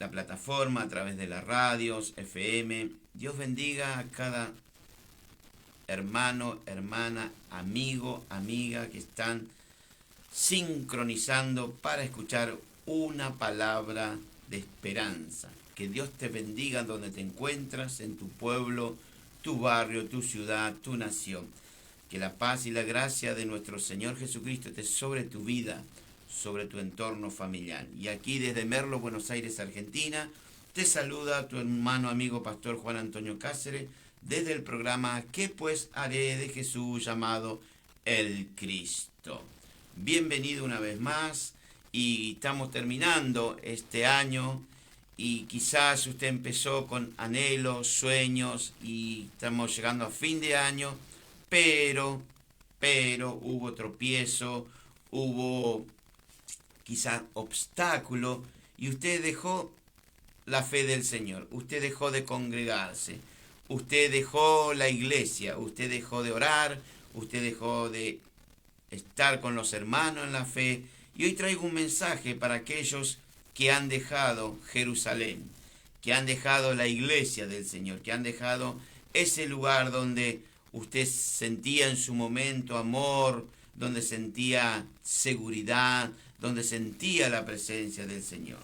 la plataforma, a través de las radios, FM. Dios bendiga a cada hermano, hermana, amigo, amiga que están sincronizando para escuchar una palabra de esperanza. Que Dios te bendiga donde te encuentras, en tu pueblo, tu barrio, tu ciudad, tu nación. Que la paz y la gracia de nuestro Señor Jesucristo esté sobre tu vida, sobre tu entorno familiar. Y aquí desde Merlo, Buenos Aires, Argentina, te saluda tu hermano amigo pastor Juan Antonio Cáceres desde el programa ¿Qué pues haré de Jesús llamado el Cristo? Bienvenido una vez más y estamos terminando este año y quizás usted empezó con anhelos, sueños y estamos llegando a fin de año, pero hubo tropiezo, hubo quizás obstáculo y usted dejó la fe del Señor, usted dejó de congregarse, usted dejó la iglesia, usted dejó de orar, usted dejó de estar con los hermanos en la fe. Y hoy traigo un mensaje para aquellos que han dejado Jerusalén, que han dejado la iglesia del Señor, que han dejado ese lugar donde usted sentía en su momento amor, donde sentía seguridad, donde sentía la presencia del Señor.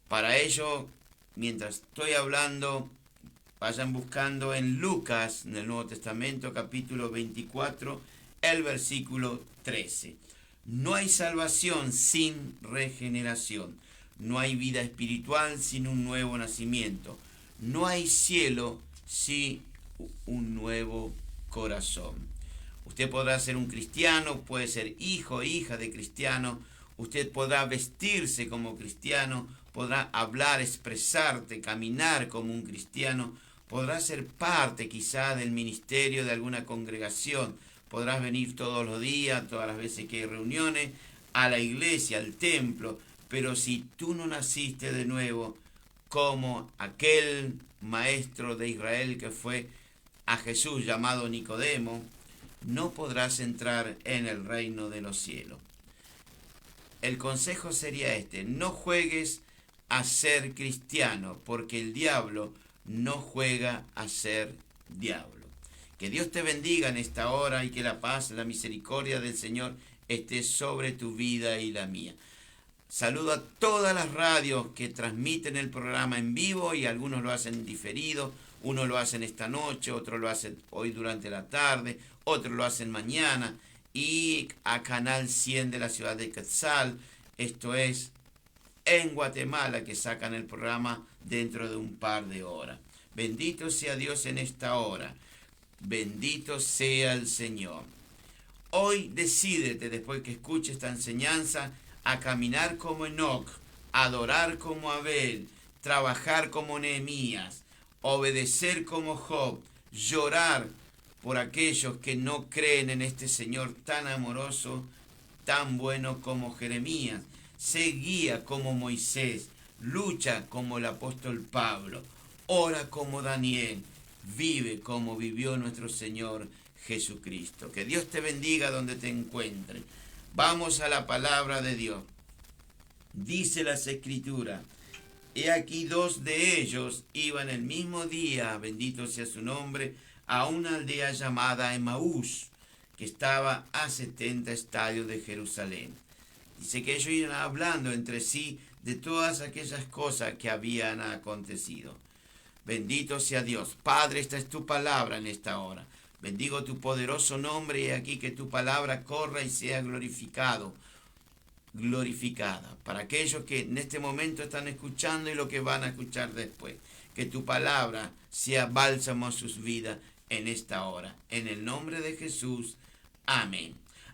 Para ello, mientras estoy hablando, vayan buscando en Lucas, en el Nuevo Testamento, capítulo 24, el versículo 13. No hay salvación sin regeneración. No hay vida espiritual sin un nuevo nacimiento. No hay cielo sin un nuevo corazón. Usted podrá ser un cristiano, puede ser hijo o hija de cristiano. Usted podrá vestirse como cristiano, podrá hablar, expresarte, caminar como un cristiano. Podrá ser parte quizá del ministerio de alguna congregación. Podrás venir todos los días, todas las veces que hay reuniones, a la iglesia, al templo. Pero si tú no naciste de nuevo, como aquel maestro de Israel que fue a Jesús llamado Nicodemo, no podrás entrar en el reino de los cielos. El consejo sería este: no juegues a ser cristiano, porque el diablo no juega a ser diablo. Que Dios te bendiga en esta hora y que la paz, la misericordia del Señor esté sobre tu vida y la mía. Saludo a todas las radios que transmiten el programa en vivo y algunos lo hacen diferido. Unos lo hacen esta noche, otros lo hacen hoy durante la tarde, otros lo hacen mañana. Y a Canal 100 de la ciudad de Quetzal, esto es en Guatemala, que sacan el programa dentro de un par de horas. Bendito sea Dios en esta hora. Bendito sea el Señor. Hoy decídete, después que escuches esta enseñanza, a caminar como Enoc, adorar como Abel, trabajar como Nehemías, obedecer como Job, llorar por aquellos que no creen en este Señor tan amoroso, tan bueno como Jeremías. Se guía como Moisés, lucha como el apóstol Pablo, ora como Daniel, vive como vivió nuestro Señor Jesucristo. Que Dios te bendiga donde te encuentres. Vamos a la palabra de Dios. Dice las Escrituras: he aquí dos de ellos iban el mismo día, bendito sea su nombre, a una aldea llamada Emaús, que estaba a 70 estadios de Jerusalén. Dice que ellos iban hablando entre sí de todas aquellas cosas que habían acontecido. Bendito sea Dios. Padre, esta es tu palabra en esta hora. Bendigo tu poderoso nombre y aquí que tu palabra corra y sea glorificada para aquellos que en este momento están escuchando y lo que van a escuchar después. Que tu palabra sea bálsamo a sus vidas en esta hora. En el nombre de Jesús. Amén.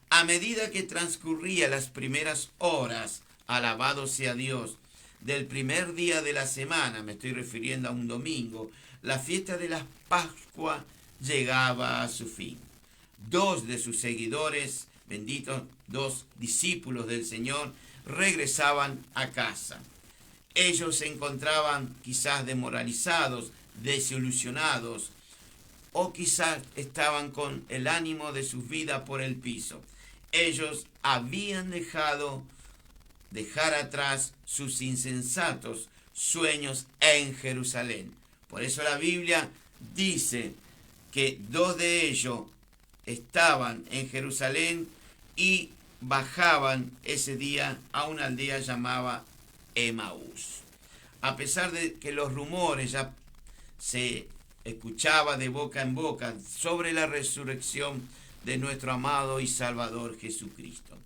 A medida que transcurría las primeras horas, alabado sea Dios, del primer día de la semana, me estoy refiriendo a un domingo, la fiesta de la Pascua llegaba a su fin. Dos de sus seguidores, benditos, dos discípulos del Señor, regresaban a casa. Ellos se encontraban quizás demoralizados, desilusionados, o quizás estaban con el ánimo de sus vidas por el piso. Ellos habían dejado dejar atrás sus insensatos sueños en Jerusalén. Por eso la Biblia dice que 2 de ellos estaban en Jerusalén y bajaban ese día a una aldea llamada Emaús. A pesar de que los rumores ya se escuchaba de boca en boca sobre la resurrección de nuestro amado y Salvador Jesucristo.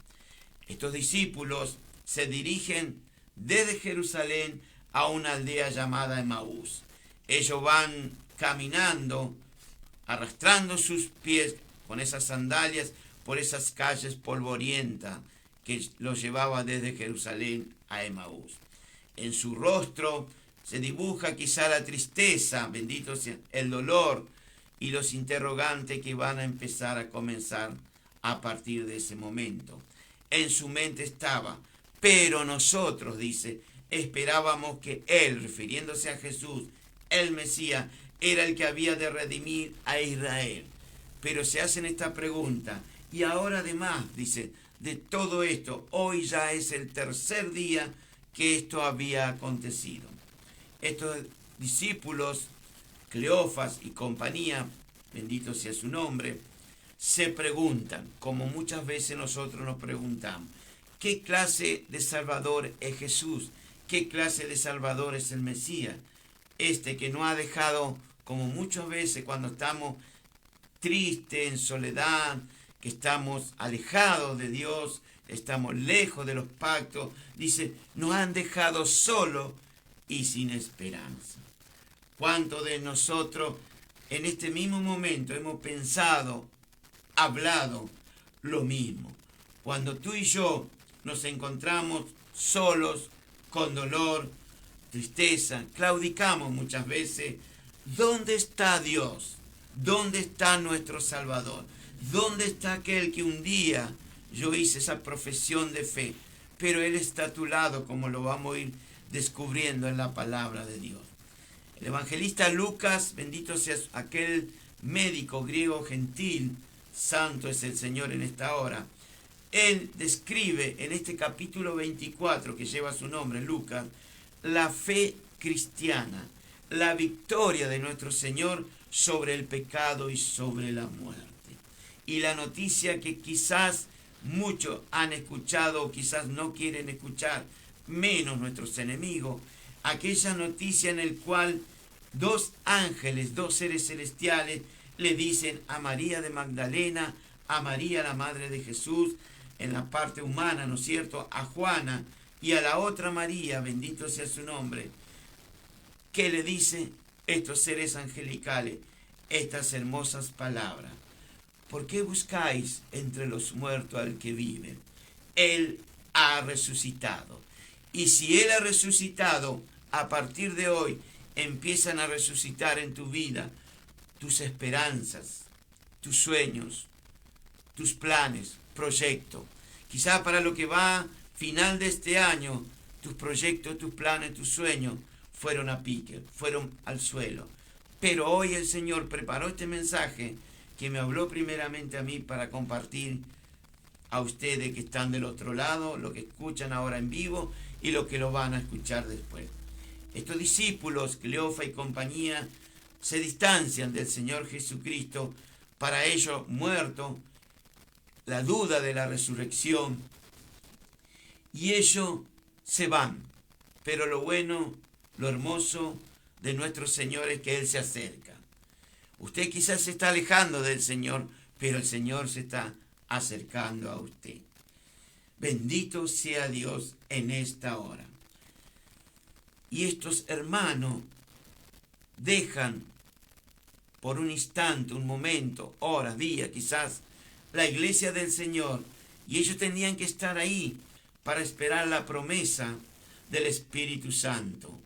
Estos discípulos se dirigen desde Jerusalén a una aldea llamada Emaús. Ellos van caminando, arrastrando sus pies con esas sandalias por esas calles polvorientas que los llevaba desde Jerusalén a Emaús. En su rostro se dibuja quizá la tristeza, bendito sea, el dolor y los interrogantes que van a empezar a comenzar a partir de ese momento. En su mente estaba, pero nosotros, dice, esperábamos que Él, refiriéndose a Jesús, el Mesías, era el que había de redimir a Israel. Pero se hacen esta pregunta, y ahora además, dice, de todo esto, hoy ya es el 3er día que esto había acontecido. Estos discípulos, Cleofas y compañía, bendito sea su nombre, se preguntan, como muchas veces nosotros nos preguntamos, ¿qué clase de Salvador es Jesús? ¿Qué clase de Salvador es el Mesías? Este que no ha dejado, como muchas veces cuando estamos tristes, en soledad, que estamos alejados de Dios, estamos lejos de los pactos, dice, nos han dejado solos y sin esperanza. ¿Cuántos de nosotros en este mismo momento hemos pensado, hablado lo mismo? Cuando tú y yo nos encontramos solos, con dolor, tristeza, claudicamos muchas veces. ¿Dónde está Dios? ¿Dónde está nuestro Salvador? ¿Dónde está aquel que un día yo hice esa profesión de fe? Pero Él está a tu lado, como lo vamos a ir descubriendo en la palabra de Dios. El evangelista Lucas, bendito sea aquel médico griego gentil, santo es el Señor en esta hora. Él describe en este capítulo 24 que lleva su nombre, Lucas, la fe cristiana, la victoria de nuestro Señor sobre el pecado y sobre la muerte. Y la noticia que quizás muchos han escuchado o quizás no quieren escuchar, menos nuestros enemigos, aquella noticia en la cual 2 ángeles, 2 seres celestiales, le dicen a María de Magdalena, a María la Madre de Jesús, en la parte humana, ¿no es cierto?, a Juana y a la otra María, bendito sea su nombre, que le dice estos seres angelicales estas hermosas palabras. ¿Por qué buscáis entre los muertos al que vive? Él ha resucitado. Y si Él ha resucitado, a partir de hoy empiezan a resucitar en tu vida tus esperanzas, tus sueños, tus planes, proyectos. Quizá para lo que va final de este año, tus proyectos, tus planes, tus sueños fueron a pique, fueron al suelo. Pero hoy el Señor preparó este mensaje que me habló primeramente a mí para compartir a ustedes que están del otro lado, lo que escuchan ahora en vivo y lo que lo van a escuchar después. Estos discípulos, Cleofa y compañía, se distancian del Señor Jesucristo, para ellos muerto, la duda de la resurrección, y ellos se van. Pero lo bueno, lo hermoso de nuestro Señor es que Él se acerca. Usted quizás se está alejando del Señor, pero el Señor se está acercando a usted. Bendito sea Dios en esta hora. Y estos hermanos dejan por un instante, un momento, hora, día, quizás, la iglesia del Señor, y ellos tenían que estar ahí para esperar la promesa del Espíritu Santo.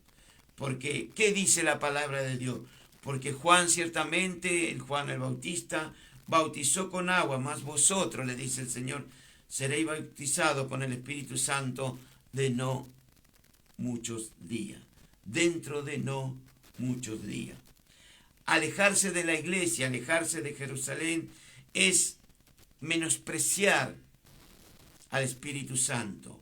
Porque, ¿qué dice la palabra de Dios? Porque Juan ciertamente, Juan el Bautista, bautizó con agua, mas vosotros, le dice el Señor, seréis bautizados con el Espíritu Santo de no muchos días. Dentro de no muchos días. Alejarse de la iglesia, alejarse de Jerusalén, es menospreciar al Espíritu Santo,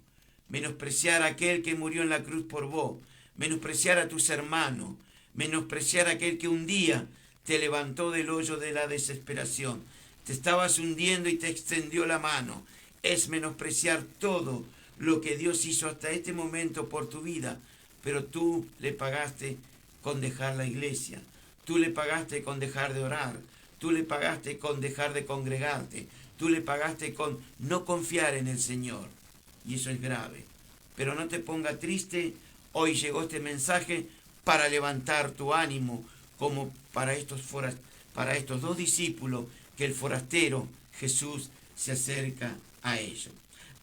menospreciar a aquel que murió en la cruz por vos, menospreciar a tus hermanos, menospreciar a aquel que un día te levantó del hoyo de la desesperación, te estabas hundiendo y te extendió la mano. Es menospreciar todo lo que Dios hizo hasta este momento por tu vida, pero tú le pagaste con dejar la iglesia, tú le pagaste con dejar de orar, tú le pagaste con dejar de congregarte, tú le pagaste con no confiar en el Señor, y eso es grave. Pero no te ponga triste, hoy llegó este mensaje para levantar tu ánimo, como para estos dos discípulos, que el forastero Jesús se acerca a ellos.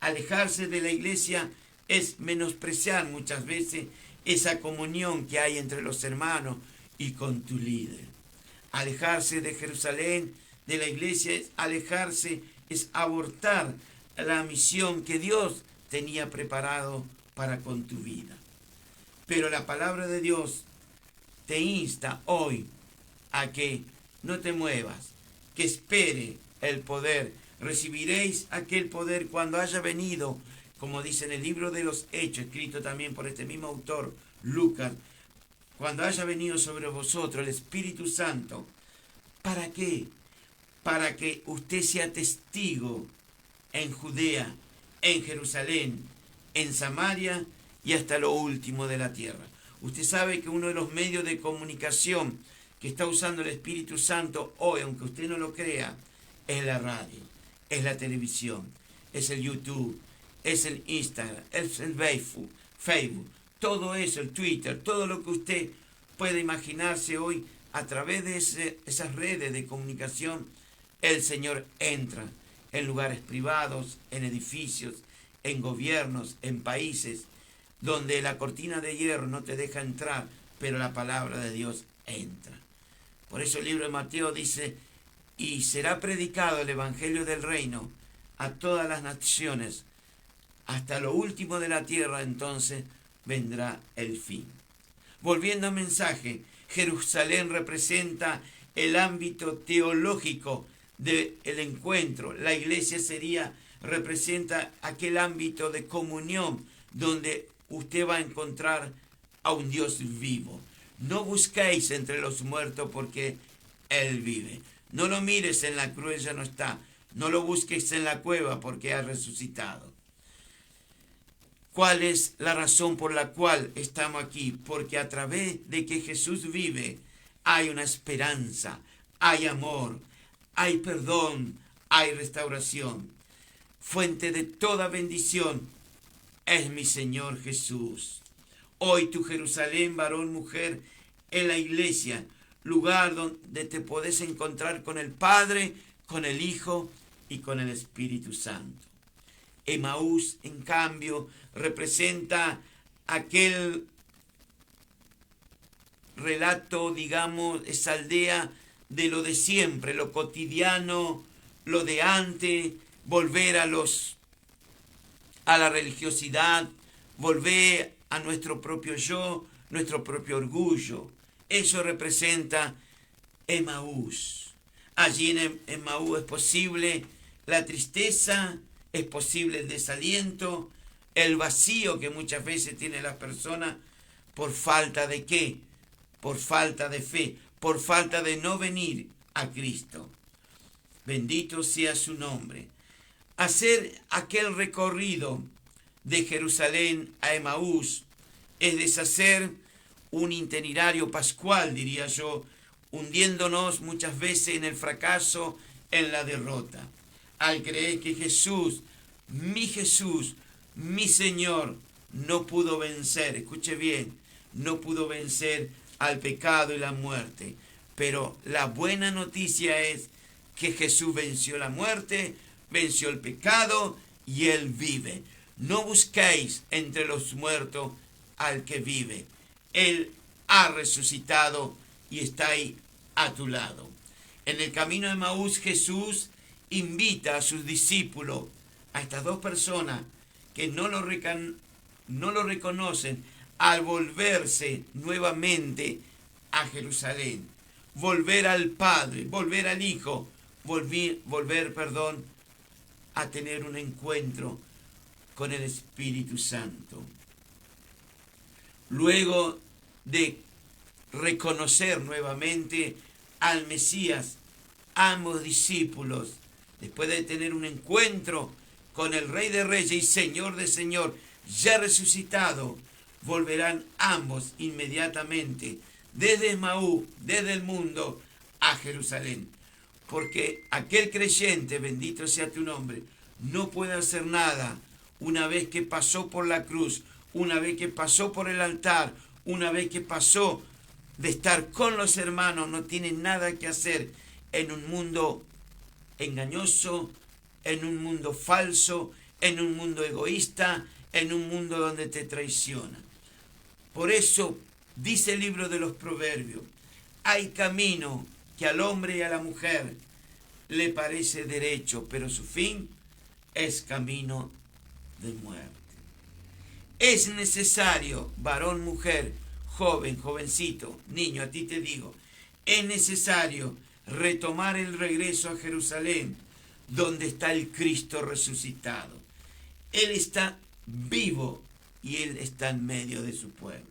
Alejarse de la iglesia es menospreciar muchas veces esa comunión que hay entre los hermanos y con tu líder. Alejarse de Jerusalén, de la iglesia, es alejarse, es abortar la misión que Dios tenía preparado para con tu vida. Pero la palabra de Dios te insta hoy a que no te muevas, que espere el poder. Recibiréis aquel poder cuando haya venido, como dice en el libro de los Hechos, escrito también por este mismo autor, Lucas, cuando haya venido sobre vosotros el Espíritu Santo. ¿Para qué? Para que usted sea testigo en Judea, en Jerusalén, en Samaria y hasta lo último de la tierra. Usted sabe que uno de los medios de comunicación que está usando el Espíritu Santo hoy, aunque usted no lo crea, es la radio, es la televisión, es el YouTube, es el Instagram, es el Facebook, todo eso, el Twitter, todo lo que usted puede imaginarse hoy a través de esas redes de comunicación. El Señor entra en lugares privados, en edificios, en gobiernos, en países, donde la cortina de hierro no te deja entrar, pero la palabra de Dios entra. Por eso el libro de Mateo dice, y será predicado el Evangelio del Reino a todas las naciones, hasta lo último de la tierra, entonces vendrá el fin. Volviendo al mensaje, Jerusalén representa el ámbito teológico del encuentro. La iglesia representa aquel ámbito de comunión donde usted va a encontrar a un Dios vivo. No busquéis entre los muertos porque Él vive. No lo mires en la cruz, ya no está. No lo busques en la cueva porque ha resucitado. ¿Cuál es la razón por la cual estamos aquí? Porque a través de que Jesús vive, hay una esperanza, hay amor, hay perdón, hay restauración. Fuente de toda bendición es mi Señor Jesús. Hoy tu Jerusalén, varón, mujer, en la iglesia, lugar donde te podés encontrar con el Padre, con el Hijo y con el Espíritu Santo. Emaús, en cambio, representa aquel relato, digamos, esa aldea de lo de siempre, lo cotidiano, lo de antes, volver a la religiosidad, volver a nuestro propio yo, nuestro propio orgullo. Eso representa Emaús. Allí en Emaús es posible la tristeza, es posible el desaliento, el vacío que muchas veces tiene la persona por falta de ¿qué? Por falta de fe, por falta de no venir a Cristo. Bendito sea su nombre. Hacer aquel recorrido de Jerusalén a Emaús es deshacer un itinerario pascual, diría yo, hundiéndonos muchas veces en el fracaso, en la derrota. Al creer que Jesús, mi Señor, no pudo vencer, escuche bien, no pudo vencer al pecado y la muerte. Pero la buena noticia es que Jesús venció la muerte, venció el pecado y Él vive. No busquéis entre los muertos al que vive. Él ha resucitado y está ahí a tu lado. En el camino de Emaús, Jesús invita a sus discípulos, a estas dos personas que no lo reconocen, al volverse nuevamente a Jerusalén, volver al Padre, volver al Hijo, volver a tener un encuentro con el Espíritu Santo. Luego de reconocer nuevamente al Mesías, ambos discípulos, después de tener un encuentro con el Rey de Reyes y Señor de Señor, ya resucitado, volverán ambos inmediatamente desde Emaús, desde el mundo, a Jerusalén. Porque aquel creyente, bendito sea tu nombre, no puede hacer nada una vez que pasó por la cruz, una vez que pasó por el altar, una vez que pasó de estar con los hermanos, no tiene nada que hacer en un mundo engañoso, en un mundo falso, en un mundo egoísta, en un mundo donde te traicionan. Por eso dice el libro de los Proverbios, hay camino que al hombre y a la mujer le parece derecho, pero su fin es camino de muerte. Es necesario, varón, mujer, joven, jovencito, niño, a ti te digo, es necesario retomar el regreso a Jerusalén, donde está el Cristo resucitado. Él está vivo y Él está en medio de su pueblo.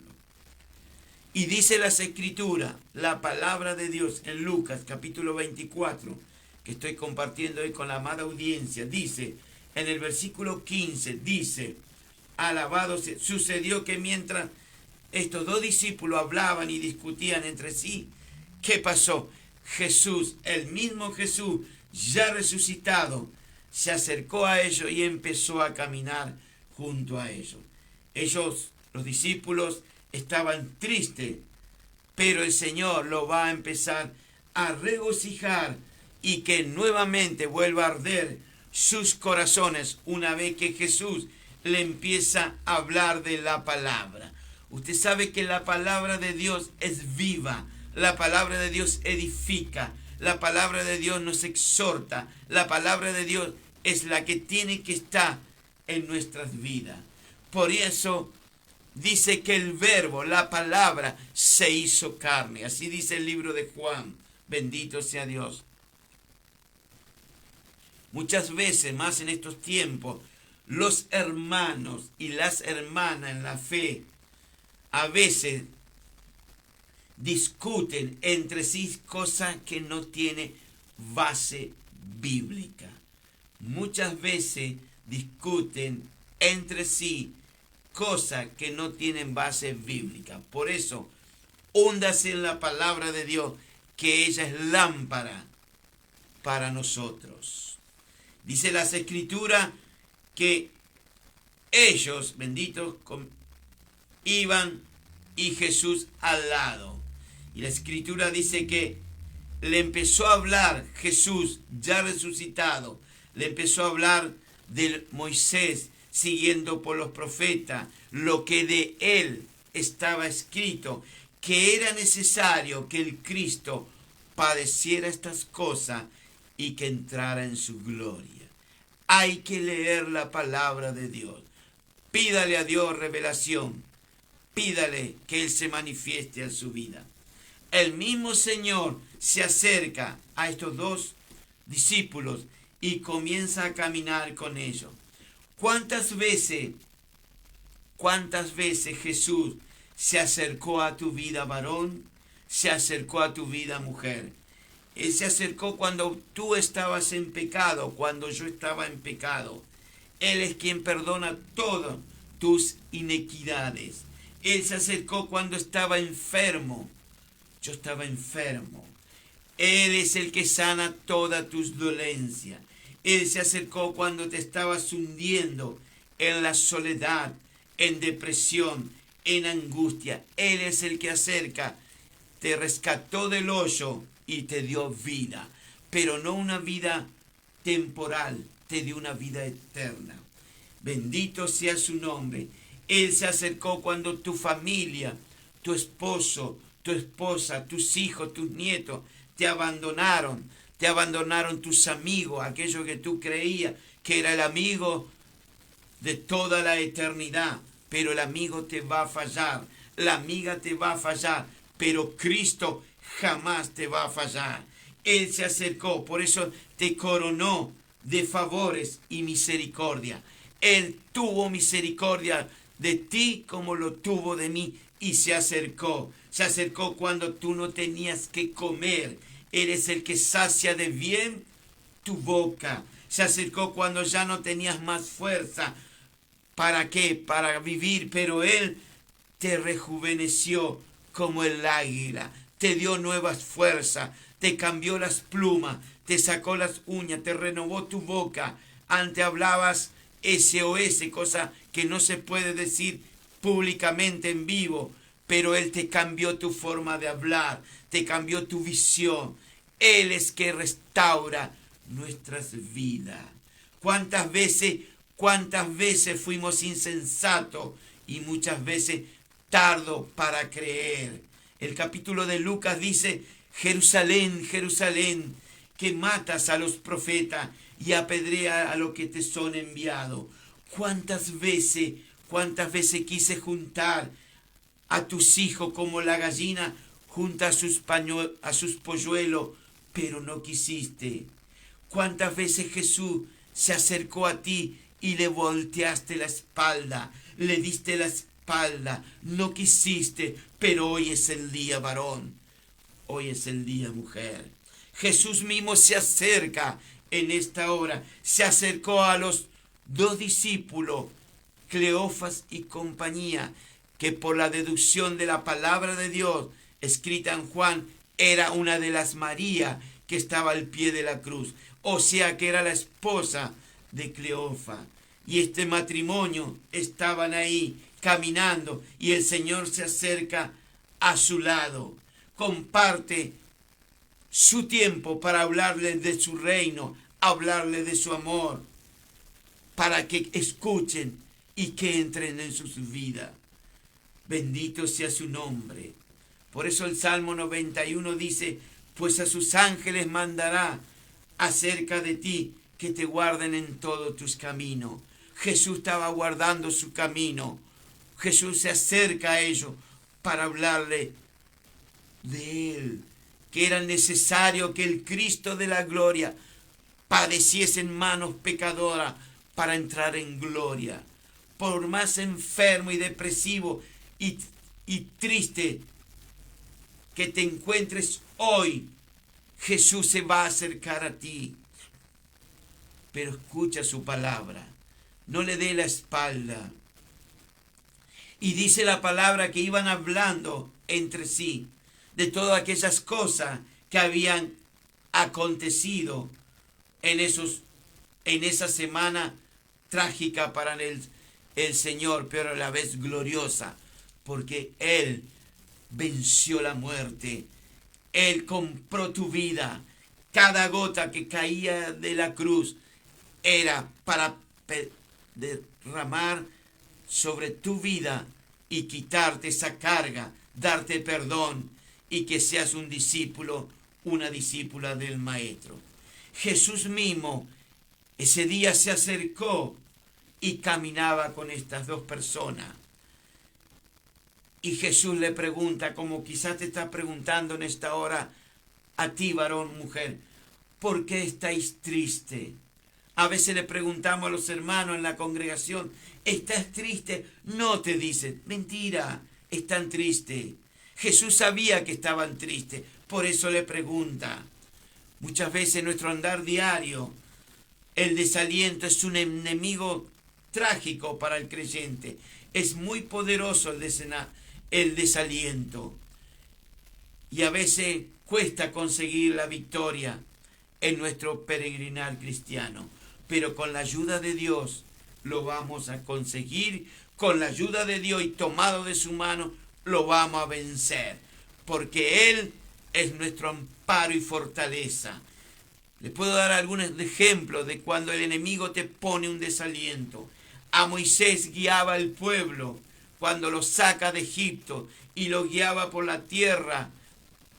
Y dice las Escrituras, la palabra de Dios en Lucas capítulo 24, que estoy compartiendo hoy con la amada audiencia, dice, en el versículo 15, dice, alabado sea, sucedió que mientras estos dos discípulos hablaban y discutían entre sí, ¿qué pasó? Jesús, el mismo Jesús, ya resucitado, se acercó a ellos y empezó a caminar junto a ellos. Ellos, los discípulos, estaban tristes, pero el Señor lo va a empezar a regocijar y que nuevamente vuelva a arder sus corazones una vez que Jesús le empieza a hablar de la palabra. Usted sabe que la palabra de Dios es viva, la palabra de Dios edifica, la palabra de Dios nos exhorta, la palabra de Dios es la que tiene que estar en nuestras vidas. Por eso dice que el verbo, la palabra, se hizo carne. Así dice el libro de Juan. Bendito sea Dios. Muchas veces, más en estos tiempos, los hermanos y las hermanas en la fe a veces discuten entre sí cosas que no tienen base bíblica. Muchas veces discuten entre sí cosas que no tienen base bíblica. Por eso, húndase en la palabra de Dios, que ella es lámpara para nosotros. Dice las Escrituras que ellos, benditos, iban y Jesús al lado. Y la Escritura dice que le empezó a hablar Jesús, ya resucitado, le empezó a hablar de Moisés, siguiendo por los profetas, lo que de él estaba escrito, que era necesario que el Cristo padeciera estas cosas y que entrara en su gloria. Hay que leer la palabra de Dios. Pídale a Dios revelación. Pídale que Él se manifieste en su vida. El mismo Señor se acerca a estos dos discípulos y comienza a caminar con ellos. ¿Cuántas veces Jesús se acercó a tu vida, varón? Se acercó a tu vida, mujer. Él se acercó cuando tú estabas en pecado, cuando yo estaba en pecado. Él es quien perdona todas tus iniquidades. Él se acercó cuando estaba enfermo. Yo estaba enfermo. Él es el que sana todas tus dolencias. Él se acercó cuando te estabas hundiendo en la soledad, en depresión, en angustia. Él es el que acerca, te rescató del hoyo y te dio vida. Pero no una vida temporal, te dio una vida eterna. Bendito sea su nombre. Él se acercó cuando tu familia, tu esposo, tu esposa, tus hijos, tus nietos te abandonaron tus amigos, aquellos que tú creías que era el amigo de toda la eternidad, pero el amigo te va a fallar, la amiga te va a fallar, pero Cristo jamás te va a fallar. Él se acercó, por eso te coronó de favores y misericordia. Él tuvo misericordia de ti como lo tuvo de mí y se acercó. Se acercó cuando tú no tenías que comer. Él es el que sacia de bien tu boca. Se acercó cuando ya no tenías más fuerza. ¿Para qué? Para vivir, pero Él te rejuveneció como el águila, te dio nuevas fuerzas, te cambió las plumas, te sacó las uñas, te renovó tu boca. Antes hablabas SOS, cosa que no se puede decir públicamente en vivo, pero Él te cambió tu forma de hablar, te cambió tu visión. Él es que restaura nuestras vidas. ¿Cuántas veces fuimos insensatos y muchas veces tardo para creer? El capítulo de Lucas dice: Jerusalén, Jerusalén, que matas a los profetas y apedreas a los que te son enviados. ¿Cuántas veces quise juntar a tus hijos como la gallina junta a sus polluelos, pero no quisiste? ¿Cuántas veces Jesús se acercó a ti y le volteaste la espalda, le diste la espalda, no quisiste? Pero hoy es el día, varón, hoy es el día, mujer. Jesús mismo se acerca en esta hora, se acercó a los dos discípulos, Cleofas y compañía, que por la deducción de la palabra de Dios escrita en Juan, era una de las Marías que estaba al pie de la cruz. O sea que era la esposa de Cleofas. Y este matrimonio estaban ahí caminando y el Señor se acerca a su lado. Comparte su tiempo para hablarles de su reino, hablarles de su amor, para que escuchen y que entren en sus vidas. Bendito sea su nombre. Por eso el Salmo 91 dice: pues a sus ángeles mandará acerca de ti, que te guarden en todos tus caminos. Jesús estaba guardando su camino. Jesús se acerca a ellos para hablarle de Él, que era necesario que el Cristo de la gloria padeciese en manos pecadoras para entrar en gloria. Por más enfermo y depresivo y triste que te encuentres hoy, Jesús se va a acercar a ti. Pero escucha su palabra, no le dé la espalda. Y dice la palabra que iban hablando entre sí de todas aquellas cosas que habían acontecido en esa semana trágica para el Señor, pero a la vez gloriosa, porque Él venció la muerte. Él compró tu vida. Cada gota que caía de la cruz era para derramar sobre tu vida y quitarte esa carga, darte perdón y que seas un discípulo, una discípula del Maestro. Jesús mismo ese día se acercó y caminaba con estas dos personas. Y Jesús le pregunta, como quizás te está preguntando en esta hora a ti, varón, mujer: ¿por qué estáis tristes? A veces le preguntamos a los hermanos en la congregación: ¿estás triste? No, te dicen. Mentira, están tristes. Jesús sabía que estaban tristes, por eso le pregunta. Muchas veces en nuestro andar diario, el desaliento es un enemigo trágico para el creyente. Es muy poderoso el desaliento. Y a veces cuesta conseguir la victoria en nuestro peregrinar cristiano. Pero con la ayuda de Dios lo vamos a conseguir. Con la ayuda de Dios y tomado de su mano lo vamos a vencer. Porque Él es nuestro amparo y fortaleza. Les puedo dar algunos ejemplos de cuando el enemigo te pone un desaliento. A Moisés guiaba al pueblo cuando lo saca de Egipto y lo guiaba por la tierra,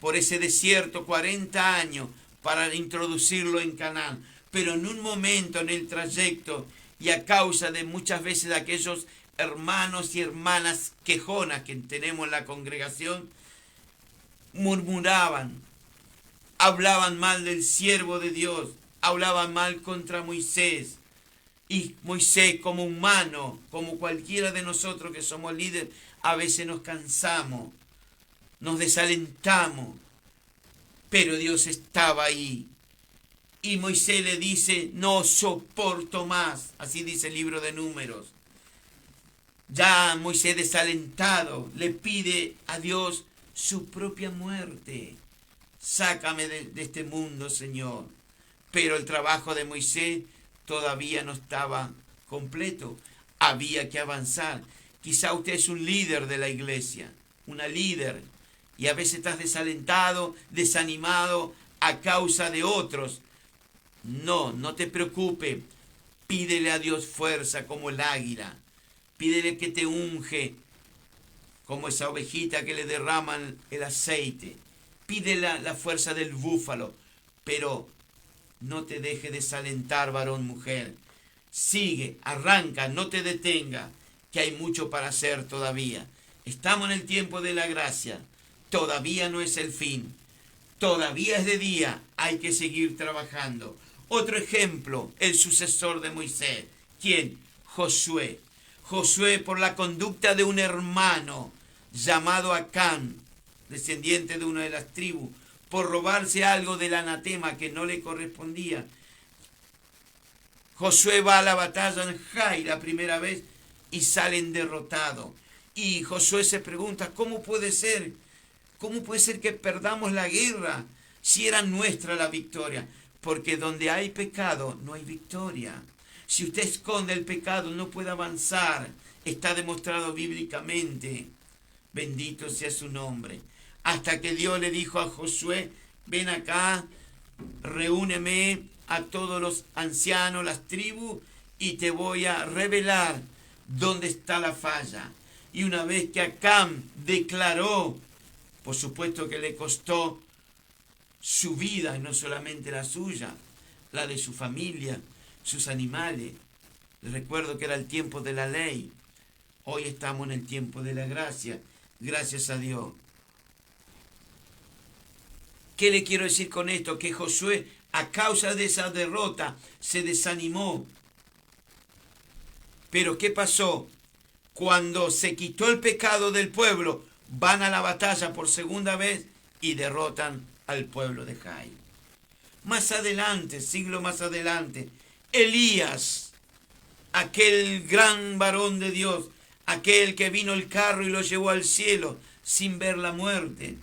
por ese desierto 40 años para introducirlo en Canaán. Pero en un momento en el trayecto, y a causa de muchas veces de aquellos hermanos y hermanas quejonas que tenemos en la congregación, murmuraban, hablaban mal del siervo de Dios, hablaban mal contra Moisés. Y Moisés, como humano, como cualquiera de nosotros que somos líderes, a veces nos cansamos, nos desalentamos, pero Dios estaba ahí. Y Moisés le dice, no soporto más, así dice el libro de Números. Ya Moisés desalentado le pide a Dios su propia muerte. Sácame de este mundo, Señor. Pero el trabajo de Moisés todavía no estaba completo. Había que avanzar. Quizá usted es un líder de la iglesia, una líder, y a veces estás desalentado, desanimado a causa de otros. No te preocupes. Pídele a Dios fuerza como el águila. Pídele que te unge como esa ovejita que le derraman el aceite. Pídele la fuerza del búfalo, pero no te deje desalentar, varón, mujer. Sigue, arranca, no te detenga, que hay mucho para hacer todavía. Estamos en el tiempo de la gracia. Todavía no es el fin. Todavía es de día. Hay que seguir trabajando. Otro ejemplo, el sucesor de Moisés. ¿Quién? Josué. Josué, por la conducta de un hermano llamado Acán, descendiente de una de las tribus, por robarse algo del anatema que no le correspondía. Josué va a la batalla en Jai la primera vez y salen derrotados. Y Josué se pregunta, ¿cómo puede ser? ¿Cómo puede ser que perdamos la guerra si era nuestra la victoria? Porque donde hay pecado no hay victoria. Si usted esconde el pecado no puede avanzar. Está demostrado bíblicamente. Bendito sea su nombre. Hasta que Dios le dijo a Josué, ven acá, reúneme a todos los ancianos, las tribus, y te voy a revelar dónde está la falla. Y una vez que Acán declaró, por supuesto que le costó su vida, y no solamente la suya, la de su familia, sus animales. Les recuerdo que era el tiempo de la ley. Hoy estamos en el tiempo de la gracia. Gracias a Dios. ¿Qué le quiero decir con esto? Que Josué, a causa de esa derrota, se desanimó. Pero ¿qué pasó? Cuando se quitó el pecado del pueblo, van a la batalla por segunda vez y derrotan al pueblo de Jai. Más adelante, siglo más adelante, Elías, aquel gran varón de Dios, aquel que vino el carro y lo llevó al cielo sin ver la muerte,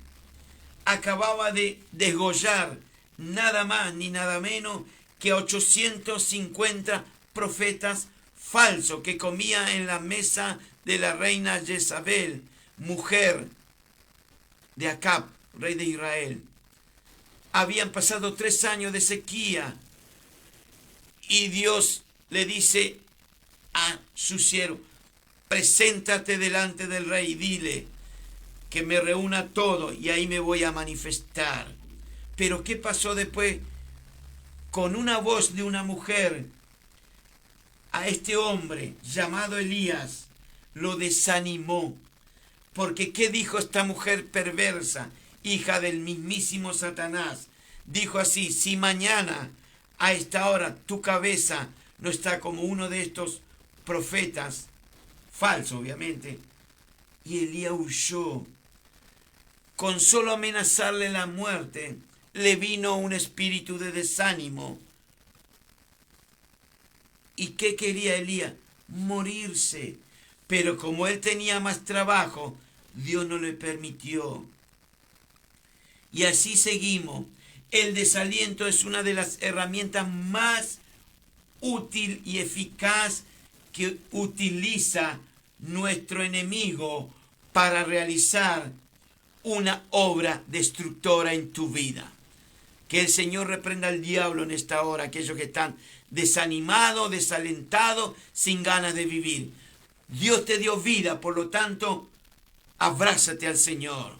acababa de desgollar nada más ni nada menos que 850 profetas falsos que comían en la mesa de la reina Jezabel, mujer de Acab, rey de Israel. Habían pasado 3 años de sequía y Dios le dice a su siervo, preséntate delante del rey y dile que me reúna todo y ahí me voy a manifestar. Pero ¿qué pasó después? Con una voz de una mujer, a este hombre llamado Elías lo desanimó. Porque ¿qué dijo esta mujer perversa, hija del mismísimo Satanás? Dijo así, si mañana a esta hora tu cabeza no está como uno de estos profetas, falso obviamente, y Elías huyó. Con solo amenazarle la muerte, le vino un espíritu de desánimo. ¿Y qué quería Elías? Morirse. Pero como él tenía más trabajo, Dios no le permitió. Y así seguimos. El desaliento es una de las herramientas más útil y eficaz que utiliza nuestro enemigo para realizar una obra destructora en tu vida. Que el Señor reprenda al diablo en esta hora, aquellos que están desanimados, desalentados, sin ganas de vivir. Dios te dio vida, por lo tanto, abrázate al Señor.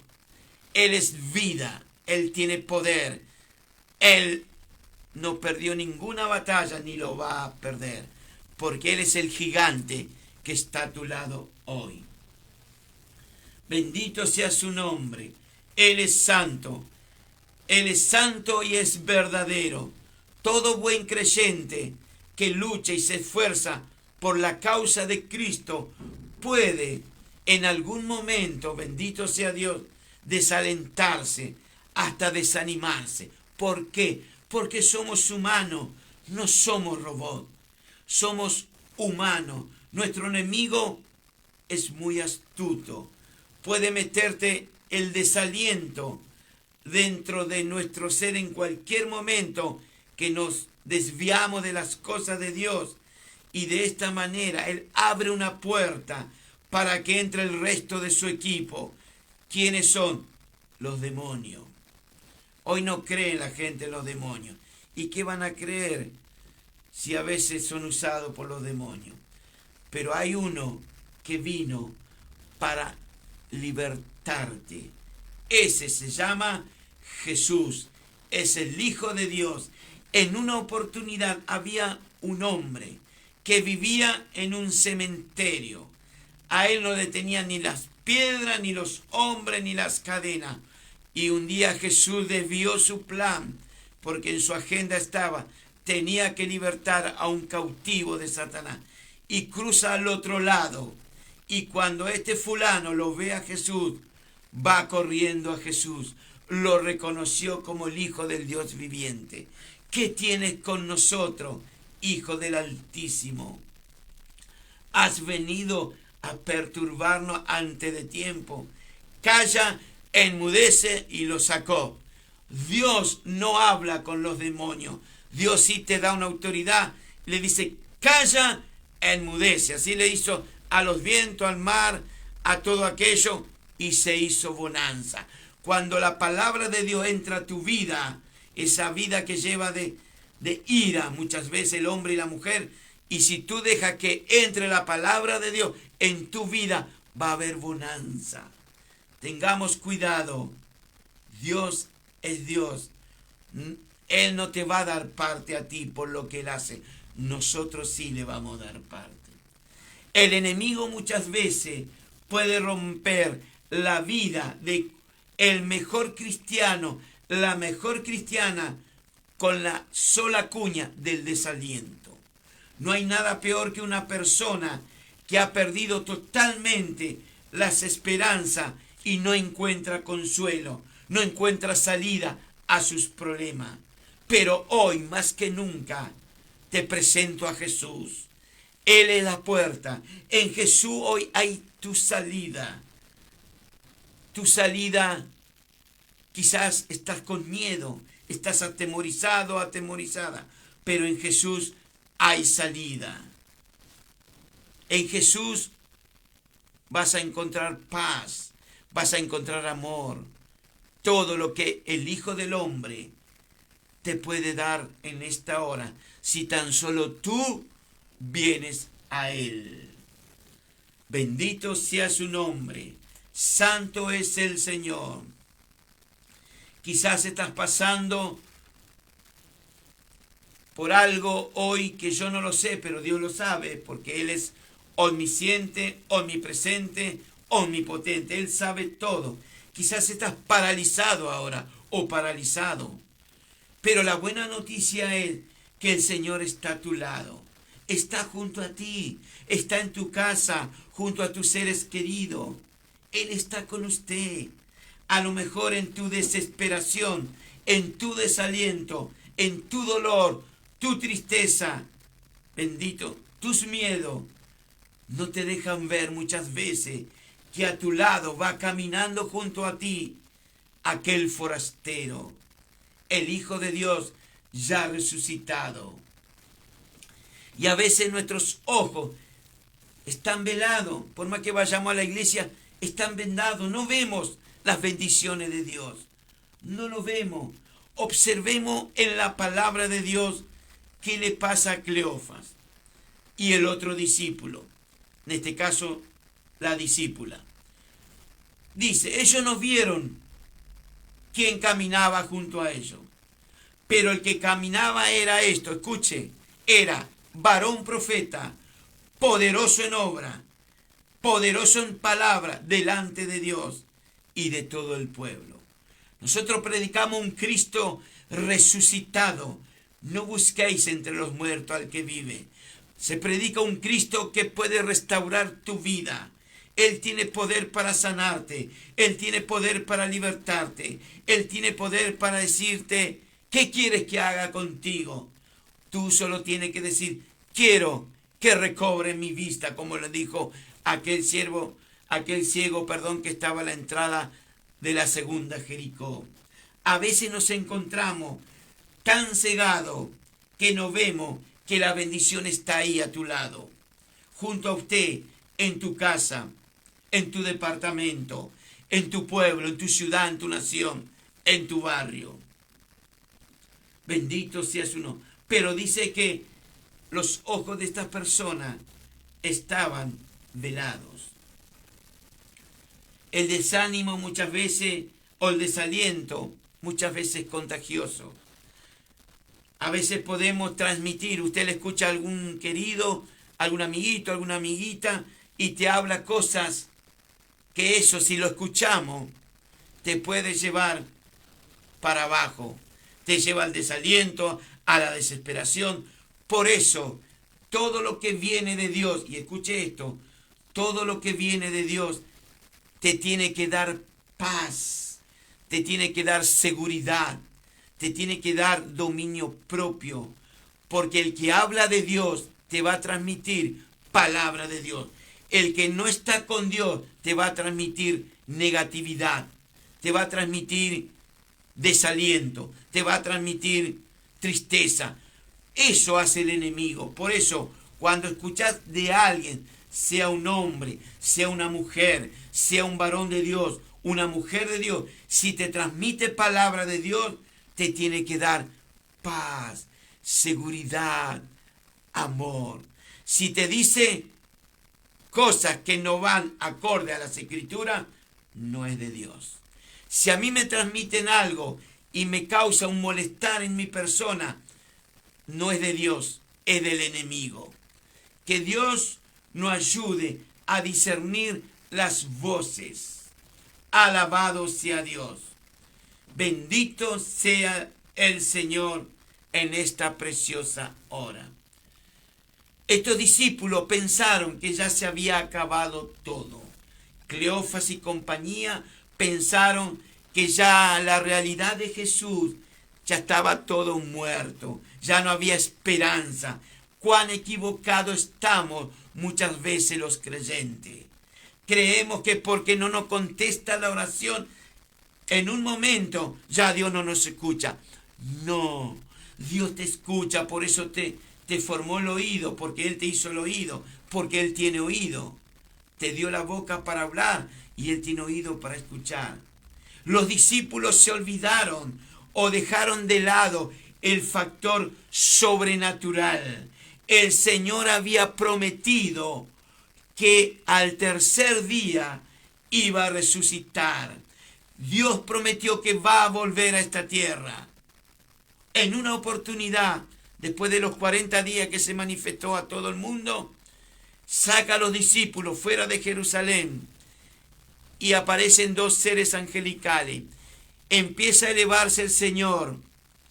Él es vida, Él tiene poder, Él no perdió ninguna batalla ni lo va a perder, porque Él es el gigante que está a tu lado hoy. Bendito sea su nombre. Él es santo y es verdadero. Todo buen creyente que lucha y se esfuerza por la causa de Cristo puede en algún momento, bendito sea Dios, desalentarse, hasta desanimarse. ¿Por qué? Porque somos humanos, no somos robots, somos humanos. Nuestro enemigo es muy astuto, puede meterte el desaliento dentro de nuestro ser en cualquier momento que nos desviamos de las cosas de Dios, y de esta manera Él abre una puerta para que entre el resto de su equipo. ¿Quiénes son? Los demonios. Hoy no cree la gente en los demonios. ¿Y qué van a creer si a veces son usados por los demonios? Pero hay uno que vino para libertarte. Ese se llama Jesús. Es el Hijo de Dios. En una oportunidad había un hombre que vivía en un cementerio. A él no le tenían ni las piedras, ni los hombres, ni las cadenas. Y un día Jesús desvió su plan, porque en su agenda estaba, tenía que libertar a un cautivo de Satanás. Y cruza al otro lado. Y cuando este fulano lo ve a Jesús, va corriendo a Jesús. Lo reconoció como el Hijo del Dios viviente. ¿Qué tienes con nosotros, Hijo del Altísimo? Has venido a perturbarnos antes de tiempo. Calla, enmudece, y lo sacó. Dios no habla con los demonios. Dios sí te da una autoridad. Le dice, calla, enmudece. Así le hizo a los vientos, al mar, a todo aquello, y se hizo bonanza. Cuando la palabra de Dios entra a tu vida, esa vida que lleva de ira, muchas veces el hombre y la mujer, y si tú dejas que entre la palabra de Dios en tu vida, va a haber bonanza. Tengamos cuidado. Dios es Dios. Él no te va a dar parte a ti por lo que Él hace. Nosotros sí le vamos a dar parte. El enemigo muchas veces puede romper la vida de el mejor cristiano, la mejor cristiana, con la sola cuña del desaliento. No hay nada peor que una persona que ha perdido totalmente las esperanzas y no encuentra consuelo, no encuentra salida a sus problemas. Pero hoy, más que nunca, te presento a Jesús. Él es la puerta. En Jesús hoy hay tu salida. Tu salida, quizás estás con miedo, estás atemorizado, atemorizada, pero en Jesús hay salida. En Jesús vas a encontrar paz, vas a encontrar amor, todo lo que el Hijo del Hombre te puede dar en esta hora, si tan solo tú vienes a Él. Bendito sea su nombre, santo es el Señor. Quizás estás pasando por algo hoy que yo no lo sé, pero Dios lo sabe, porque Él es omnisciente, omnipresente, omnipotente. Él sabe todo. Quizás estás paralizado ahora o paralizado. Pero la buena noticia es que el Señor está a tu lado. Está junto a ti. Está en tu casa, junto a tus seres queridos. Él está con usted. A lo mejor en tu desesperación, en tu desaliento, en tu dolor, tu tristeza, bendito, tus miedos, no te dejan ver muchas veces que a tu lado va caminando junto a ti aquel forastero, el Hijo de Dios ya resucitado. Y a veces nuestros ojos están velados, por más que vayamos a la iglesia, están vendados, no vemos las bendiciones de Dios, no lo vemos. Observemos en la palabra de Dios qué le pasa a Cleofas y el otro discípulo, en este caso la discípula. Dice, ellos no vieron quién caminaba junto a ellos, pero el que caminaba era esto, escuche, era varón profeta, poderoso en obra, poderoso en palabra delante de Dios y de todo el pueblo. Nosotros predicamos un Cristo resucitado, No busquéis entre los muertos al que vive. Se predica un Cristo que puede restaurar tu vida. Él tiene poder para sanarte. Él tiene poder para libertarte. Él tiene poder para decirte, ¿qué quieres que haga contigo? Tú solo tienes que decir, quiero que recobre mi vista, como le dijo aquel ciego, que estaba a la entrada de la segunda Jericó. A veces nos encontramos tan cegados que no vemos que la bendición está ahí a tu lado, junto a usted, en tu casa, en tu departamento, en tu pueblo, en tu ciudad, en tu nación, en tu barrio. Bendito sea su nombre. Pero dice que los ojos de estas personas estaban velados. El desánimo muchas veces, o el desaliento, muchas veces es contagioso. A veces podemos transmitir, usted le escucha a algún querido, algún amiguito, alguna amiguita, y te habla cosas que eso, si lo escuchamos, te puede llevar para abajo. Te lleva al desaliento, a la desesperación. Por eso, todo lo que viene de Dios, y escuche esto, todo lo que viene de Dios te tiene que dar paz, te tiene que dar seguridad, te tiene que dar dominio propio, porque el que habla de Dios te va a transmitir palabra de Dios. El que no está con Dios te va a transmitir negatividad, te va a transmitir desaliento, te va a transmitir tristeza. Eso hace el enemigo. Por eso, cuando escuchas de alguien, sea un hombre, sea una mujer, sea un varón de Dios, una mujer de Dios, si te transmite palabra de Dios, te tiene que dar paz, seguridad, amor. Si te dice cosas que no van acorde a las Escrituras, no es de Dios. Si a mí me transmiten algo y me causa un molestar en mi persona, no es de Dios, es del enemigo. Que Dios nos ayude a discernir las voces. Alabado sea Dios. Bendito sea el Señor en esta preciosa hora. Estos discípulos pensaron que ya se había acabado todo. Cleofas y compañía pensaron que ya la realidad de Jesús ya estaba todo muerto, ya no había esperanza. Cuán equivocados estamos muchas veces los creyentes. Creemos que porque no nos contesta la oración en un momento, ya Dios no nos escucha. No, Dios te escucha, por eso te formó el oído, porque Él te hizo el oído, porque Él tiene oído. Te dio la boca para hablar y Él tiene oído para escuchar. Los discípulos se olvidaron o dejaron de lado el factor sobrenatural. El Señor había prometido que al tercer día iba a resucitar. Dios prometió que va a volver a esta tierra. En una oportunidad, después de los 40 días que se manifestó a todo el mundo, saca a los discípulos fuera de Jerusalén y aparecen dos seres angelicales. Empieza a elevarse el Señor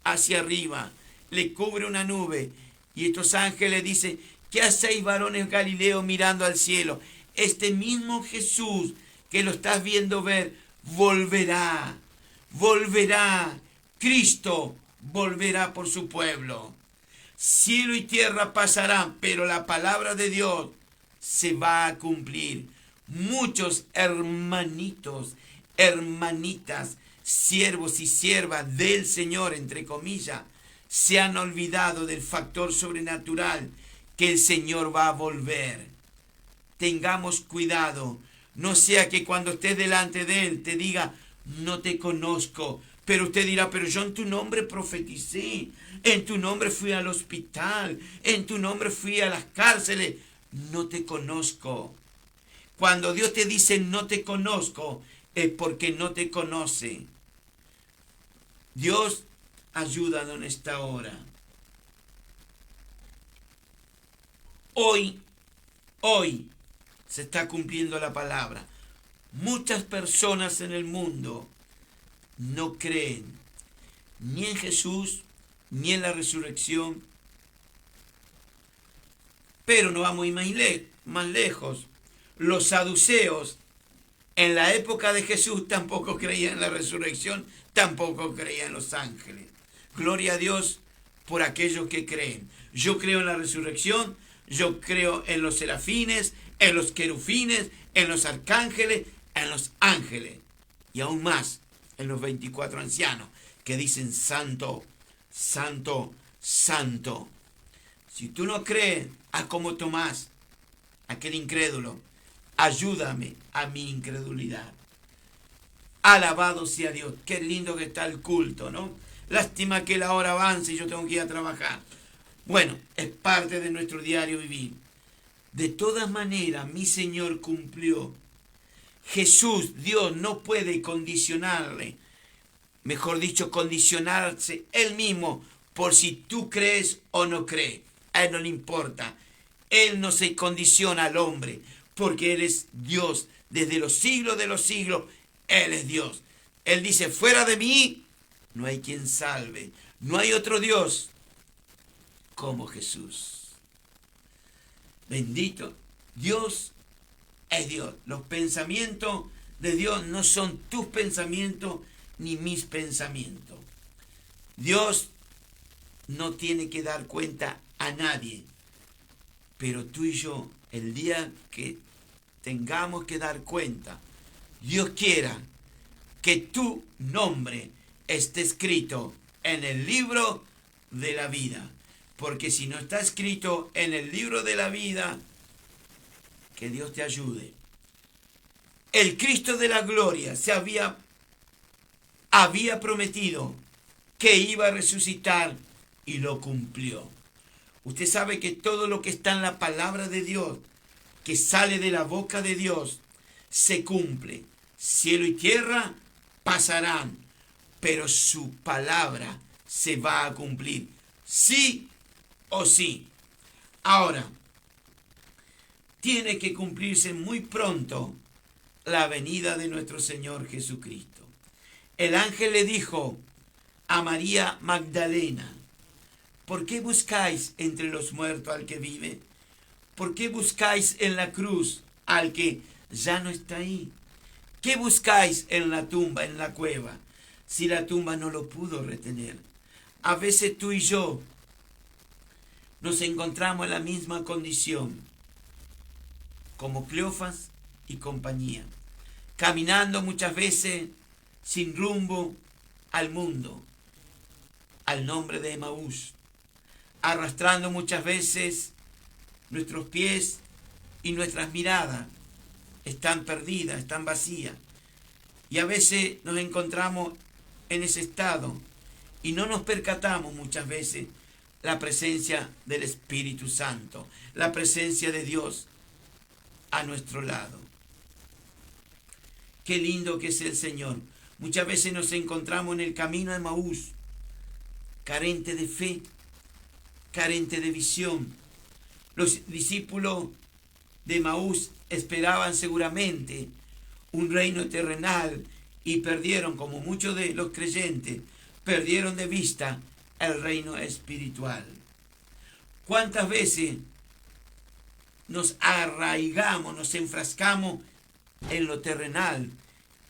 hacia arriba, le cubre una nube y estos ángeles dicen, ¿qué hacéis varones galileos mirando al cielo? Este mismo Jesús que lo estás viendo ver, volverá, Cristo volverá por su pueblo. Cielo y tierra pasarán, pero la palabra de Dios se va a cumplir. Muchos hermanitos, hermanitas, siervos y siervas del Señor, entre comillas, se han olvidado del factor sobrenatural que el Señor va a volver. Tengamos cuidado, no sea que cuando estés delante de Él te diga, no te conozco, pero usted dirá, pero yo en tu nombre profeticé, en tu nombre fui al hospital, en tu nombre fui a las cárceles, no te conozco. Cuando Dios te dice no te conozco, es porque no te conoce. Dios, ayúdanos en esta hora. Hoy se está cumpliendo la palabra. Muchas personas en el mundo no creen ni en Jesús ni en la resurrección. Pero no vamos a ir más lejos. Los saduceos en la época de Jesús tampoco creían en la resurrección, tampoco creían en los ángeles. Gloria a Dios por aquellos que creen. Yo creo en la resurrección, yo creo en los serafines, en los querufines, en los arcángeles, en los ángeles. Y aún más, en los 24 ancianos que dicen santo, santo, santo. Si tú no crees, haz como Tomás, aquel incrédulo. Ayúdame a mi incredulidad. Alabado sea Dios. Qué lindo que está el culto, ¿no? Lástima que la hora avance y yo tengo que ir a trabajar. Bueno, es parte de nuestro diario vivir. De todas maneras, mi Señor cumplió. Jesús, Dios, no puede condicionarle. Mejor dicho, condicionarse Él mismo por si tú crees o no crees. A Él no le importa. Él no se condiciona al hombre, porque Él es Dios. Desde los siglos de los siglos, Él es Dios. Él dice, fuera de mí, no hay quien salve. No hay otro Dios como Jesús. Bendito. Dios es Dios. Los pensamientos de Dios no son tus pensamientos ni mis pensamientos. Dios no tiene que dar cuenta a nadie. Pero tú y yo, el día que tengamos que dar cuenta, Dios quiera que tu nombre esté escrito en el libro de la vida. Porque si no está escrito en el libro de la vida, que Dios te ayude. El Cristo de la gloria había prometido que iba a resucitar y lo cumplió. Usted sabe que todo lo que está en la palabra de Dios, que sale de la boca de Dios, se cumple. Cielo y tierra pasarán, pero su palabra se va a cumplir, sí o sí. Ahora, tiene que cumplirse muy pronto la venida de nuestro Señor Jesucristo. El ángel le dijo a María Magdalena, ¿por qué buscáis entre los muertos al que vive? ¿Por qué buscáis en la cruz al que ya no está ahí? ¿Qué buscáis en la tumba, en la cueva, si la tumba no lo pudo retener? A veces tú y yo nos encontramos en la misma condición, como Cleofas y compañía, caminando muchas veces sin rumbo al mundo, al nombre de Emaús, arrastrando muchas veces nuestros pies y nuestras miradas están perdidas, están vacías. Y a veces nos encontramos en ese estado y no nos percatamos muchas veces la presencia del Espíritu Santo, la presencia de Dios a nuestro lado. Qué lindo que es el Señor. Muchas veces nos encontramos en el camino de Emaús, carente de fe, carente de visión. Los discípulos de Emaús esperaban seguramente un reino terrenal y perdieron, como muchos de los creyentes, perdieron de vista el reino espiritual. ¿Cuántas veces nos arraigamos, nos enfrascamos en lo terrenal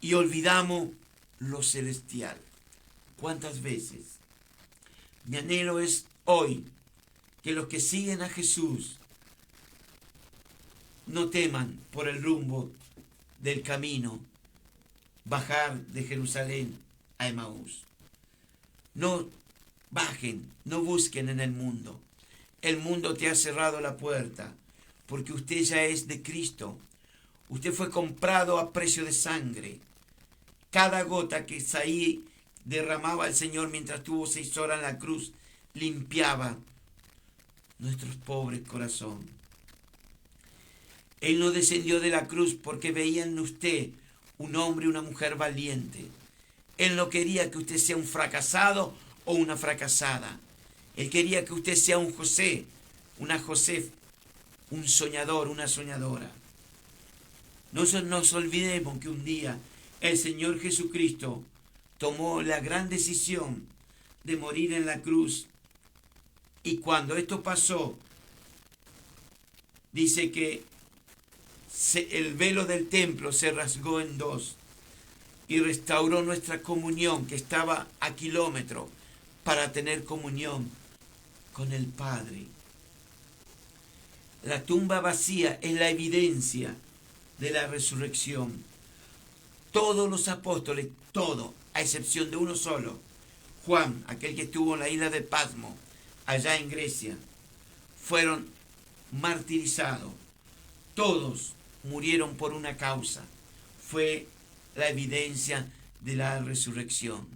y olvidamos lo celestial? ¿Cuántas veces? Mi anhelo es hoy que los que siguen a Jesús no teman por el rumbo del camino, bajar de Jerusalén a Emaús. No bajen, no busquen en el mundo. El mundo te ha cerrado la puerta, porque usted ya es de Cristo. Usted fue comprado a precio de sangre. Cada gota que Isaí derramaba el Señor mientras tuvo 6 horas en la cruz, limpiaba nuestros pobres corazones. Él no descendió de la cruz porque veía en usted un hombre y una mujer valiente. Él no quería que usted sea un fracasado o una fracasada. Él quería que usted sea un José, una José, un soñador, una soñadora. No nos olvidemos que un día el Señor Jesucristo tomó la gran decisión de morir en la cruz. Y cuando esto pasó, dice que el velo del templo se rasgó en dos y restauró nuestra comunión, que estaba a kilómetros, para tener comunión con el Padre. La tumba vacía es la evidencia de la resurrección. Todos los apóstoles, todos, a excepción de uno solo, Juan, aquel que estuvo en la isla de Patmos, allá en Grecia, fueron martirizados. Todos murieron por una causa. Fue la evidencia de la resurrección.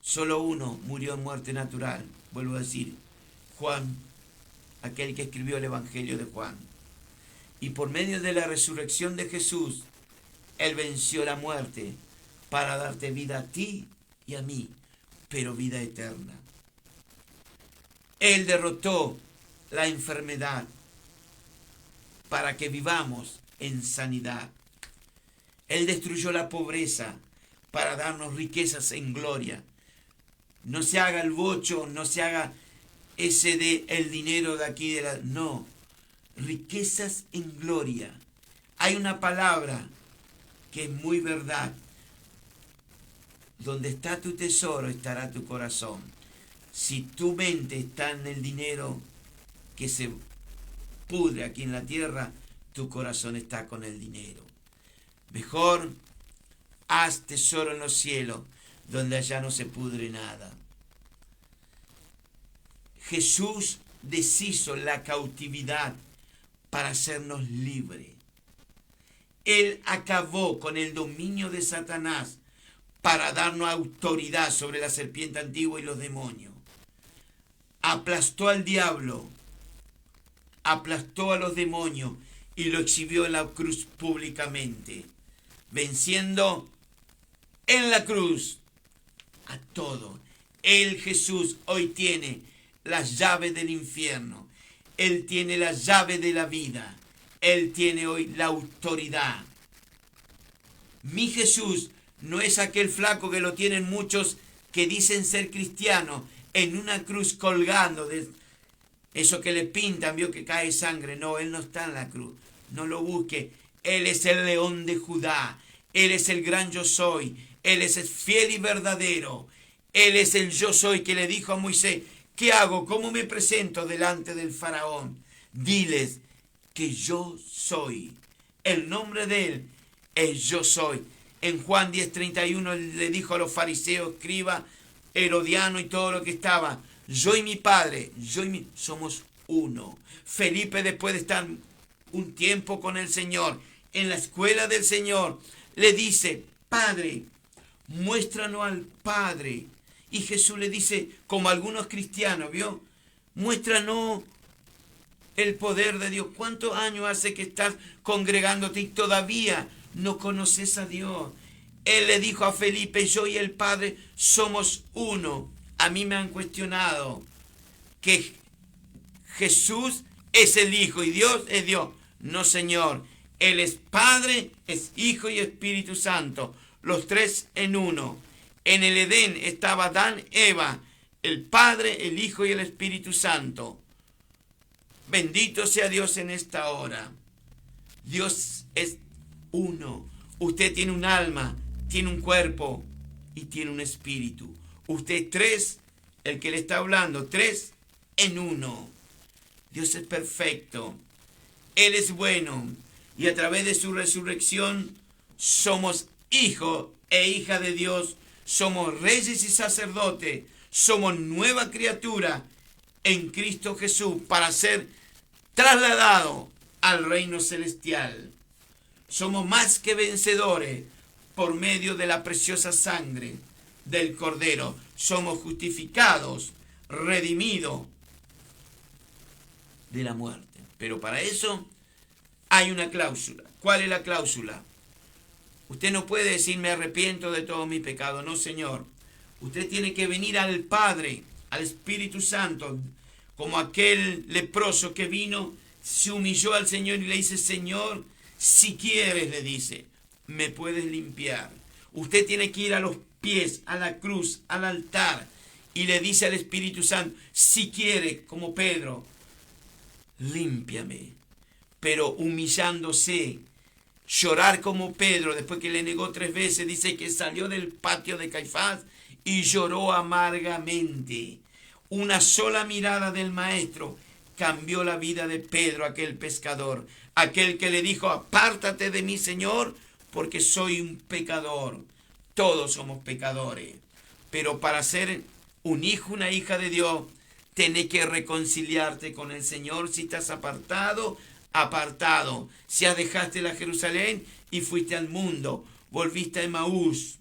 Solo uno murió en muerte natural, vuelvo a decir, Juan, aquel que escribió el Evangelio de Juan. Y por medio de la resurrección de Jesús, Él venció la muerte para darte vida a ti y a mí, pero vida eterna. Él derrotó la enfermedad para que vivamos en sanidad. Él destruyó la pobreza para darnos riquezas en gloria. No se haga el bocho, no se haga ese de el dinero de aquí de la... No, riquezas en gloria. Hay una palabra que es muy verdad. Donde está tu tesoro estará tu corazón. Si tu mente está en el dinero que se pudre aquí en la tierra, tu corazón está con el dinero. Mejor haz tesoro en los cielos, donde allá no se pudre nada. Jesús deshizo la cautividad para hacernos libres. Él acabó con el dominio de Satanás para darnos autoridad sobre la serpiente antigua y los demonios. Aplastó al diablo, aplastó a los demonios y lo exhibió en la cruz públicamente, venciendo en la cruz a todo. Él, Jesús, hoy tiene las llaves del infierno. Él tiene las llaves de la vida. Él tiene hoy la autoridad. Mi Jesús no es aquel flaco que lo tienen muchos que dicen ser cristianos en una cruz colgando de eso que le pintan, vio que cae sangre. No, Él no está en la cruz. No lo busque. Él es el león de Judá. Él es el gran yo soy. Él es el fiel y verdadero. Él es el yo soy que le dijo a Moisés: ¿qué hago? ¿Cómo me presento delante del faraón? Diles que yo soy. El nombre de Él es yo soy. En Juan 10:31 le dijo a los fariseos, escribas, herodianos y todo lo que estaba: yo y mi Padre, somos uno. Felipe, después de estar un tiempo con el Señor, en la escuela del Señor, le dice: Padre, muéstranos al Padre. Y Jesús le dice, como algunos cristianos, ¿vio? Muéstranos el poder de Dios. ¿Cuántos años hace que estás congregándote y todavía no conoces a Dios? Él le dijo a Felipe: yo y el Padre somos uno. A mí me han cuestionado que Jesús es el Hijo y Dios es Dios. No, Señor. Él es Padre, es Hijo y Espíritu Santo. Los tres en uno. En el Edén estaba Adán, Eva, el Padre, el Hijo y el Espíritu Santo. Bendito sea Dios en esta hora. Dios es uno. Usted tiene un alma, tiene un cuerpo y tiene un espíritu. Usted tres, el que le está hablando, tres en uno. Dios es perfecto. Él es bueno. Y a través de su resurrección somos hijos e hijas de Dios. Somos reyes y sacerdotes. Somos nueva criatura en Cristo Jesús para ser trasladados al reino celestial. Somos más que vencedores por medio de la preciosa sangre del Cordero. Somos justificados, redimidos de la muerte. Pero para eso hay una cláusula. ¿Cuál es la cláusula? Usted no puede decir: me arrepiento de todo mi pecado. No, Señor. Usted tiene que venir al Padre, al Espíritu Santo, como aquel leproso que vino, se humilló al Señor y le dice: Señor, si quieres, le dice, me puedes limpiar. Usted tiene que ir a los pies, a la cruz, al altar, y le dice al Espíritu Santo, si quiere, como Pedro, límpiame, pero humillándose, llorar como Pedro, después que le negó 3 veces, dice que salió del patio de Caifás y lloró amargamente. Una sola mirada del maestro cambió la vida de Pedro, aquel pescador, aquel que le dijo, apártate de mí, Señor, porque soy un pecador. Todos somos pecadores, pero para ser un hijo, una hija de Dios, tenés que reconciliarte con el Señor. Si estás apartado, apartado. Si has dejaste la Jerusalén y fuiste al mundo, volviste a Emaús.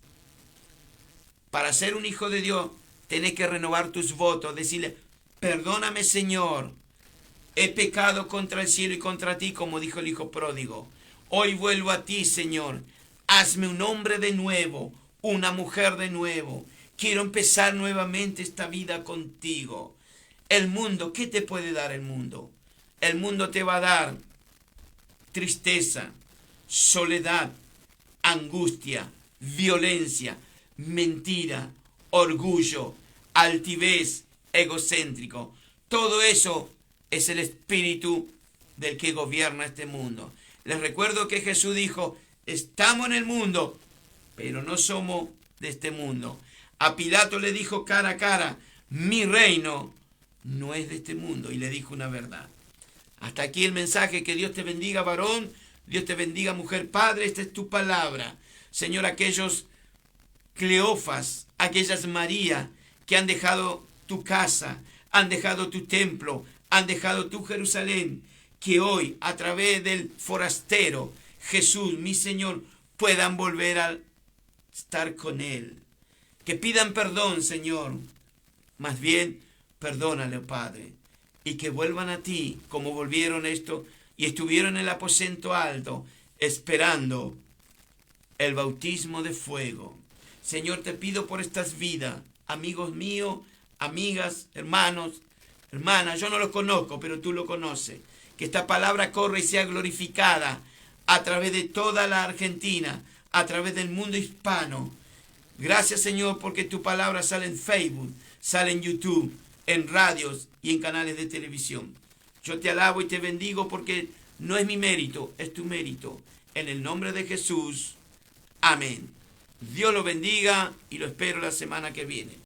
Para ser un hijo de Dios, tenés que renovar tus votos, decirle, perdóname, Señor, he pecado contra el cielo y contra ti, como dijo el hijo pródigo. Hoy vuelvo a ti, Señor. Hazme un hombre de nuevo, una mujer de nuevo. Quiero empezar nuevamente esta vida contigo. El mundo, ¿qué te puede dar el mundo? El mundo te va a dar tristeza, soledad, angustia, violencia, mentira, orgullo, altivez, egocéntrico. Todo eso es el espíritu del que gobierna este mundo. Les recuerdo que Jesús dijo, estamos en el mundo, pero no somos de este mundo. A Pilato le dijo cara a cara, mi reino no es de este mundo, y le dijo una verdad. Hasta aquí el mensaje. Que Dios te bendiga, varón. Dios te bendiga, mujer, padre. Esta es tu palabra. Señor, aquellos Cleofas, aquellas María que han dejado tu casa, han dejado tu templo, han dejado tu Jerusalén, que hoy, a través del forastero Jesús, mi Señor, puedan volver a estar con Él. Que pidan perdón, Señor. Más bien, perdónale, Padre. Y que vuelvan a ti como volvieron esto y estuvieron en el aposento alto esperando el bautismo de fuego. Señor, te pido por estas vidas, amigos míos, amigas, hermanos, hermanas, yo no los conozco, pero tú lo conoces. Que esta palabra corra y sea glorificada a través de toda la Argentina, a través del mundo hispano. Gracias, Señor, porque tu palabra sale en Facebook, sale en YouTube, en radios y en canales de televisión. Yo te alabo y te bendigo porque no es mi mérito, es tu mérito. En el nombre de Jesús. Amén. Dios lo bendiga y lo espero la semana que viene.